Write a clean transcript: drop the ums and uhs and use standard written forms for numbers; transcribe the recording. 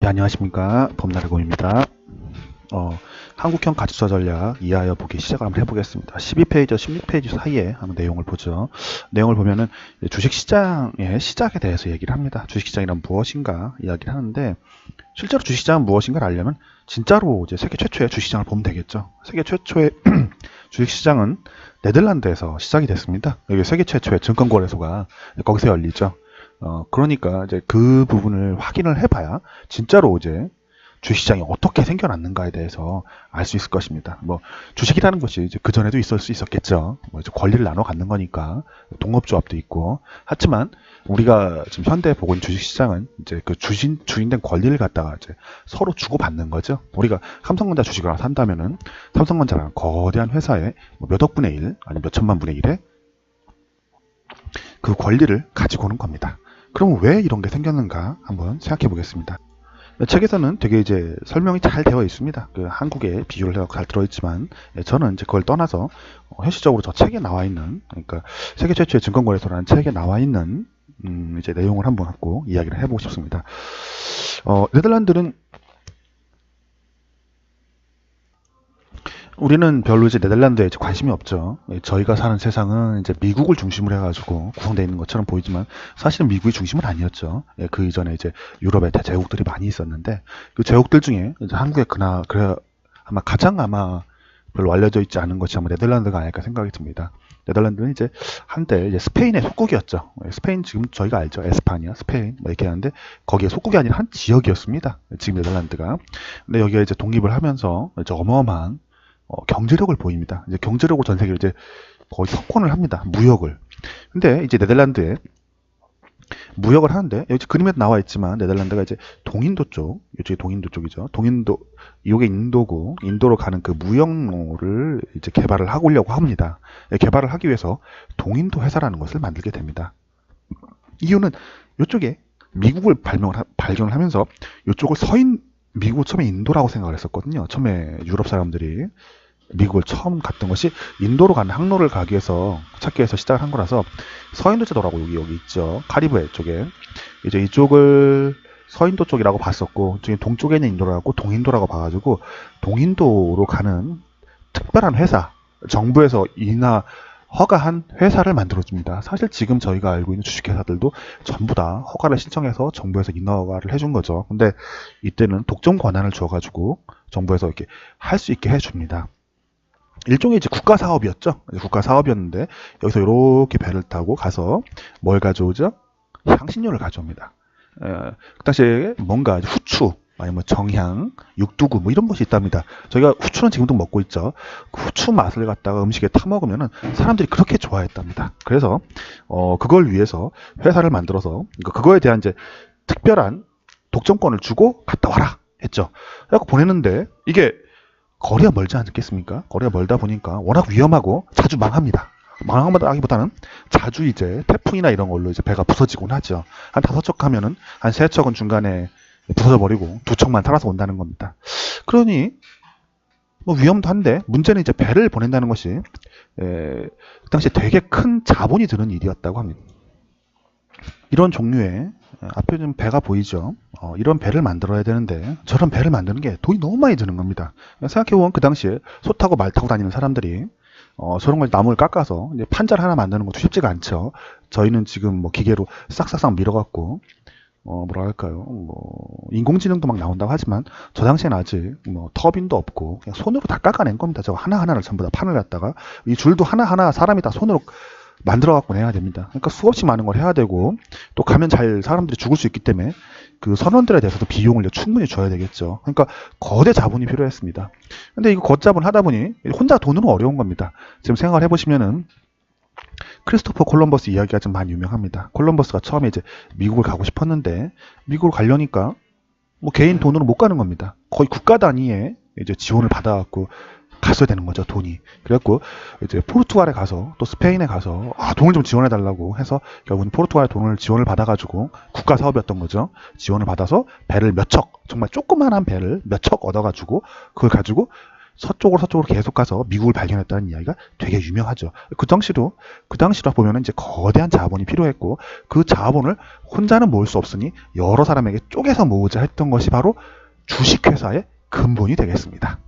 네, 안녕하십니까. 범나래공입니다. 한국형 가축사 전략 이하여 보기 시작을 한번 해보겠습니다. 12페이지, 16페이지 사이에 한번 내용을 보죠. 내용을 보면은 주식시장의 시작에 대해서 얘기를 합니다. 주식시장이란 무엇인가 이야기를 하는데, 실제로 주식시장은 무엇인가를 알려면 진짜로 이제 세계 최초의 주식시장을 보면 되겠죠. 세계 최초의 주식시장은 네덜란드에서 시작이 됐습니다. 여기 세계 최초의 증권거래소가 거기서 열리죠. 그러니까 이제 그 부분을 확인을 해봐야 진짜로 이제 주식시장이 어떻게 생겨났는가에 대해서 알 수 있을 것입니다. 뭐 주식이라는 것이 이제 그 전에도 있을 수 있었겠죠. 뭐 이제 권리를 나눠 갖는 거니까 동업조합도 있고. 하지만 우리가 지금 현대 보고 있는 주식시장은 이제 그 주인된 권리를 갖다가 이제 서로 주고받는 거죠. 우리가 삼성전자 주식을 하나 산다면은 삼성전자라는 거대한 회사의 몇억 분의 1 아니면 몇천만 분의 1의 그 권리를 가지고 오는 겁니다. 그럼 왜 이런 게 생겼는가 한번 생각해 보겠습니다. 책에서는 되게 이제 설명이 잘 되어 있습니다. 그 한국에 비유를 해서 잘 들어있지만, 저는 이제 그걸 떠나서 현실적으로 저 책에 나와 있는, 그러니까 세계 최초의 증권거래소라는 책에 나와 있는 이제 내용을 한번 갖고 이야기를 해보고 싶습니다. 네덜란드는 우리는 별로 이제 네덜란드에 이제 관심이 없죠. 저희가 사는 세상은 이제 미국을 중심으로 해가지고 구성되어 있는 것처럼 보이지만 사실은 미국이 중심은 아니었죠. 그 이전에 이제 유럽의 대제국들이 많이 있었는데 그 제국들 중에 이제 한국에 그래 아마 가장 별로 알려져 있지 않은 것이 아마 네덜란드가 아닐까 생각이 듭니다. 네덜란드는 이제 한때 이제 스페인의 속국이었죠. 스페인 지금 저희가 알죠. 에스파냐, 스페인 뭐 이렇게 하는데 거기에 속국이 아닌 한 지역이었습니다. 지금 네덜란드가. 근데 여기가 이제 독립을 하면서 이제 어마어마한 경제력을 보입니다. 이제 경제력으로 전 세계를 이제 거의 석권을 합니다. 무역을. 근데 이제 네덜란드에 무역을 하는데 여기 그림에 나와 있지만 네덜란드가 이제 동인도 쪽, 이쪽이 동인도 쪽이죠. 동인도, 이게 인도고 인도로 가는 그 무역로를 이제 개발을 하려고 합니다. 개발을 하기 위해서 동인도 회사라는 것을 만들게 됩니다. 이유는 이쪽에 미국을 발견을 하면서 이쪽을 미국을 처음에 인도라고 생각을 했었거든요. 처음에 유럽 사람들이 미국을 처음 갔던 것이 인도로 가는 항로를 가기 위해서 찾기 위해서 시작을 한 거라서 서인도 제도라고 여기 있죠. 카리브해 쪽에 이제 이쪽을 서인도 쪽이라고 봤었고 저기 동쪽에 있는 인도라고 동인도라고 봐가지고 동인도로 가는 특별한 회사, 정부에서 허가한 회사를 만들어줍니다. 사실 지금 저희가 알고 있는 주식회사들도 전부 다 허가를 신청해서 정부에서 인허가를 해준 거죠. 근데 이때는 독점 권한을 줘가지고 정부에서 이렇게 할 수 있게 해줍니다. 일종의 이제 국가 사업이었죠. 국가 사업이었는데 여기서 이렇게 배를 타고 가서 뭘 가져오죠? 향신료를 가져옵니다. 그 당시에 뭔가 후추 아니면 정향, 육두구 뭐 이런 것이 있답니다. 저희가 후추는 지금도 먹고 있죠. 그 후추 맛을 갖다가 음식에 타 먹으면은 사람들이 그렇게 좋아했답니다. 그래서 그걸 위해서 회사를 만들어서 그거에 대한 이제 특별한 독점권을 주고 갔다 와라 했죠. 그래서 보내는데 이게 거리가 멀지 않겠습니까? 거리가 멀다 보니까 워낙 위험하고 자주 망합니다. 망하기보다는 자주 이제 태풍이나 이런 걸로 이제 배가 부서지곤 하죠. 한 5척 가면은 한 3척은 중간에 부서져버리고 2척만 살아서 온다는 겁니다. 그러니 뭐 위험도 한데 문제는 이제 배를 보낸다는 것이 그 당시에 되게 큰 자본이 드는 일이었다고 합니다. 이런 종류의 앞에 좀 배가 보이죠. 이런 배를 만들어야 되는데 저런 배를 만드는 게 돈이 너무 많이 드는 겁니다. 생각해보면 그 당시에 소 타고 말 타고 다니는 사람들이 저런 걸 나무를 깎아서 이제 판자를 하나 만드는 것도 쉽지가 않죠. 저희는 지금 뭐 기계로 싹싹싹 밀어갖고 뭐라 할까요? 뭐 인공지능도 막 나온다고 하지만 저 당시에는 아직 뭐 터빈도 없고 그냥 손으로 다 깎아낸 겁니다. 저거 하나하나를 전부 다 판을 갖다가 이 줄도 하나하나 사람이 다 손으로 만들어 갖고 내야 됩니다. 그러니까 수없이 많은 걸 해야 되고 또 가면 사람들이 죽을 수 있기 때문에 그 선원들에 대해서도 비용을 충분히 줘야 되겠죠. 그러니까 거대 자본이 필요했습니다. 근데 이거 걷잡을 하다 보니 혼자 돈으로 어려운 겁니다. 지금 생각을 해보시면은 크리스토퍼 콜럼버스 이야기가 좀 많이 유명합니다. 콜럼버스가 처음에 이제 미국을 가고 싶었는데 미국을 가려니까 뭐 개인 돈으로 못 가는 겁니다. 거의 국가 단위의 이제 지원을 받아갖고 갔어야 되는 거죠, 돈이. 그래갖고 이제 포르투갈에 가서 또 스페인에 가서 돈을 좀 지원해 달라고 해서 결국은 포르투갈에 돈을 지원을 받아가지고 국가 사업이었던 거죠. 지원을 받아서 배를 몇 척, 정말 조그만한 배를 몇 척 얻어가지고 그걸 가지고 서쪽으로 계속 가서 미국을 발견했다는 이야기가 되게 유명하죠. 그 당시로 보면은 이제 거대한 자본이 필요했고, 그 자본을 혼자는 모을 수 없으니 여러 사람에게 쪼개서 모으자 했던 것이 바로 주식회사의 근본이 되겠습니다.